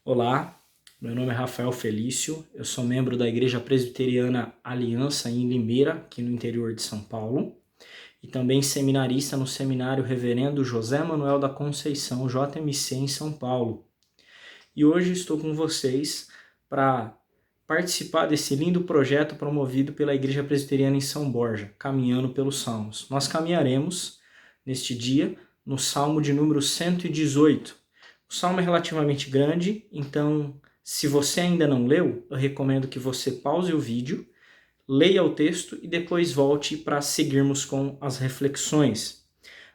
Olá, meu nome é Rafael Felício, eu sou membro da Igreja Presbiteriana Aliança em Limeira, aqui no interior de São Paulo, e também seminarista no Seminário Reverendo José Manuel da Conceição, JMC, em São Paulo. E hoje estou com vocês para participar desse lindo projeto promovido pela Igreja Presbiteriana em São Borja, Caminhando pelos Salmos. Nós caminharemos, neste dia, no Salmo de número 118. O Salmo é relativamente grande, então, se você ainda não leu, eu recomendo que você pause o vídeo, leia o texto e depois volte para seguirmos com as reflexões.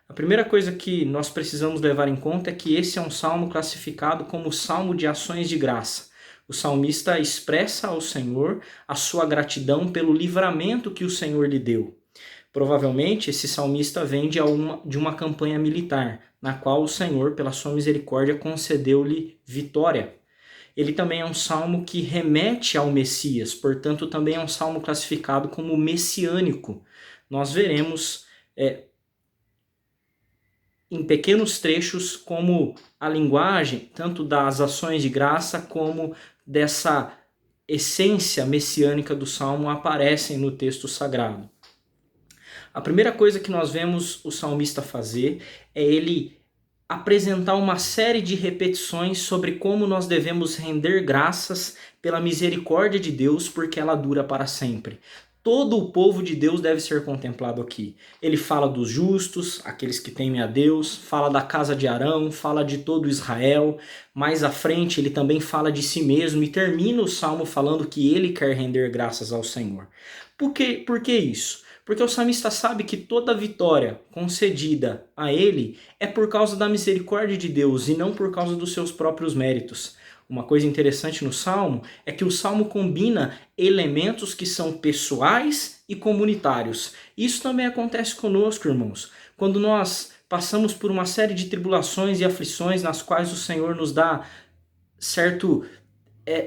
A primeira coisa que nós precisamos levar em conta é que esse é um salmo classificado como salmo de ações de graça. O salmista expressa ao Senhor a sua gratidão pelo livramento que o Senhor lhe deu. Provavelmente esse salmista vem de uma campanha militar, na qual o Senhor, pela sua misericórdia, concedeu-lhe vitória. Ele também é um salmo que remete ao Messias, portanto também é um salmo classificado como messiânico. Nós veremos em pequenos trechos como a linguagem, tanto das ações de graça como dessa essência messiânica do salmo aparecem no texto sagrado. A primeira coisa que nós vemos o salmista fazer é ele apresentar uma série de repetições sobre como nós devemos render graças pela misericórdia de Deus, porque ela dura para sempre. Todo o povo de Deus deve ser contemplado aqui. Ele fala dos justos, aqueles que temem a Deus, fala da casa de Arão, fala de todo Israel. Mais à frente ele também fala de si mesmo e termina o salmo falando que ele quer render graças ao Senhor. Por que isso? Porque o salmista sabe que toda vitória concedida a ele é por causa da misericórdia de Deus e não por causa dos seus próprios méritos. Uma coisa interessante no Salmo é que o Salmo combina elementos que são pessoais e comunitários. Isso também acontece conosco, irmãos. Quando nós passamos por uma série de tribulações e aflições nas quais o Senhor nos dá certo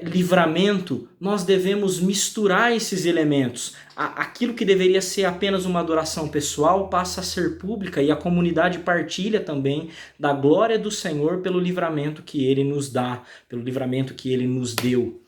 livramento, nós devemos misturar esses elementos. Aquilo que deveria ser apenas uma adoração pessoal passa a ser pública e a comunidade partilha também da glória do Senhor pelo livramento que Ele nos dá, pelo livramento que Ele nos deu.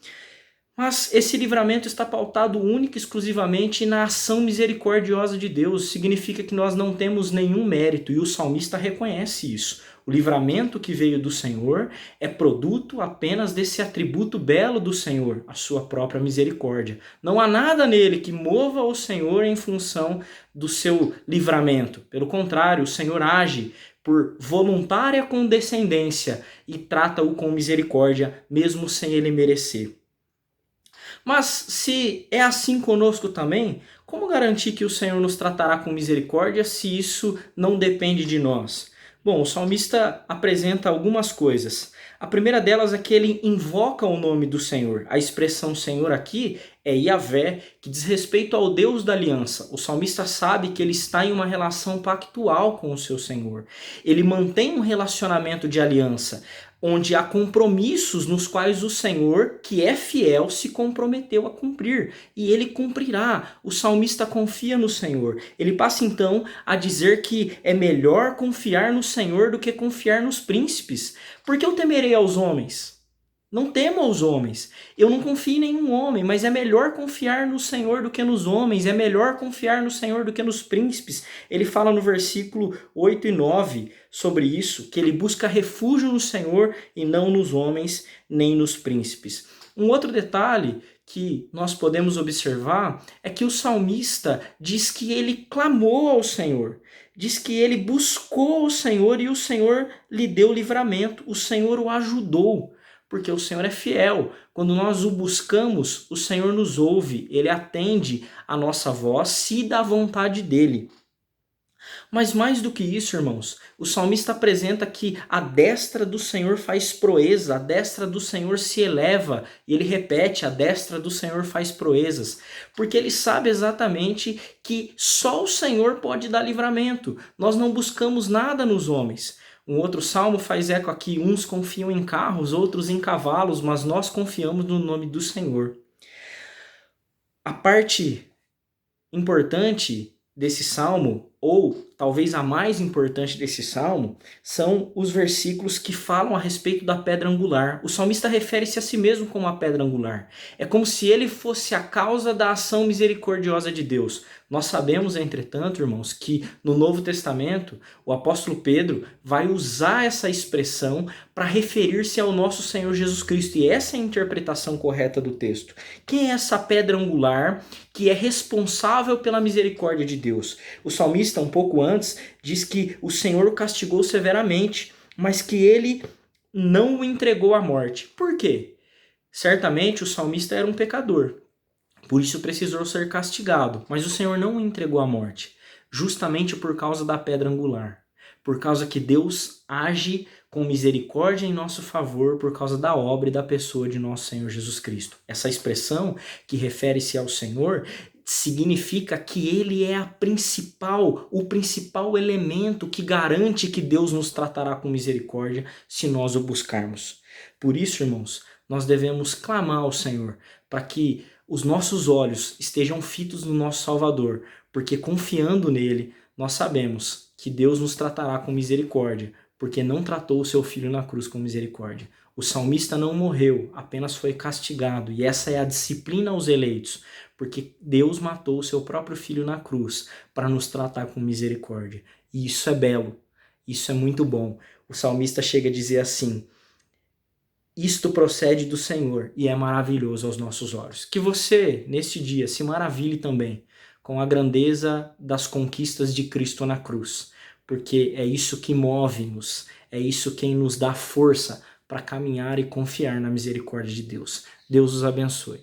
Mas esse livramento está pautado única e exclusivamente na ação misericordiosa de Deus. Significa que nós não temos nenhum mérito e o salmista reconhece isso. O livramento que veio do Senhor é produto apenas desse atributo belo do Senhor, a sua própria misericórdia. Não há nada nele que mova o Senhor em função do seu livramento. Pelo contrário, o Senhor age por voluntária condescendência e trata-o com misericórdia, mesmo sem ele merecer. Mas se é assim conosco também, como garantir que o Senhor nos tratará com misericórdia se isso não depende de nós? Bom, o salmista apresenta algumas coisas. A primeira delas é que ele invoca o nome do Senhor. A expressão Senhor aqui é Yahvé, que diz respeito ao Deus da aliança. O salmista sabe que ele está em uma relação pactual com o seu Senhor. Ele mantém um relacionamento de aliança, onde há compromissos nos quais o Senhor, que é fiel, se comprometeu a cumprir. E ele cumprirá. O salmista confia no Senhor. Ele passa então a dizer que é melhor confiar no Senhor do que confiar nos príncipes. Porque eu temerei aos homens? Não temo aos homens. Eu não confio em nenhum homem, mas é melhor confiar no Senhor do que nos homens. É melhor confiar no Senhor do que nos príncipes. Ele fala no versículo 8 e 9 sobre isso, que ele busca refúgio no Senhor e não nos homens nem nos príncipes. Um outro detalhe que nós podemos observar é que o salmista diz que ele clamou ao Senhor. Diz que ele buscou o Senhor e o Senhor lhe deu livramento. O Senhor o ajudou. Porque o Senhor é fiel. Quando nós o buscamos, o Senhor nos ouve, ele atende a nossa voz, se dá vontade dele. Mas mais do que isso, irmãos, o salmista apresenta que a destra do Senhor faz proeza, a destra do Senhor se eleva, e ele repete, a destra do Senhor faz proezas, porque ele sabe exatamente que só o Senhor pode dar livramento. Nós não buscamos nada nos homens. Um outro salmo faz eco aqui, uns confiam em carros, outros em cavalos, mas nós confiamos no nome do Senhor. A parte importante desse salmo, ou talvez a mais importante desse salmo, são os versículos que falam a respeito da pedra angular. O salmista refere-se a si mesmo como a pedra angular. É como se ele fosse a causa da ação misericordiosa de Deus. Nós sabemos, entretanto, irmãos, que no Novo Testamento o apóstolo Pedro vai usar essa expressão para referir-se ao nosso Senhor Jesus Cristo. E essa é a interpretação correta do texto. Quem é essa pedra angular que é responsável pela misericórdia de Deus? O salmista, um pouco antes, diz que o Senhor o castigou severamente, mas que ele não o entregou à morte. Por quê? Certamente o salmista era um pecador. Por isso precisou ser castigado, mas o Senhor não o entregou à morte, justamente por causa da pedra angular, por causa que Deus age com misericórdia em nosso favor por causa da obra e da pessoa de nosso Senhor Jesus Cristo. Essa expressão que refere-se ao Senhor significa que ele é o principal elemento que garante que Deus nos tratará com misericórdia se nós o buscarmos. Por isso, irmãos, nós devemos clamar ao Senhor para que os nossos olhos estejam fitos no nosso Salvador, porque confiando nele, nós sabemos que Deus nos tratará com misericórdia, porque não tratou o seu filho na cruz com misericórdia. O salmista não morreu, apenas foi castigado, e essa é a disciplina aos eleitos, porque Deus matou o seu próprio filho na cruz para nos tratar com misericórdia. E isso é belo, isso é muito bom. O salmista chega a dizer assim: isto procede do Senhor e é maravilhoso aos nossos olhos. Que você, neste dia, se maravilhe também com a grandeza das conquistas de Cristo na cruz, porque é isso que move-nos, é isso quem nos dá força para caminhar e confiar na misericórdia de Deus. Deus os abençoe.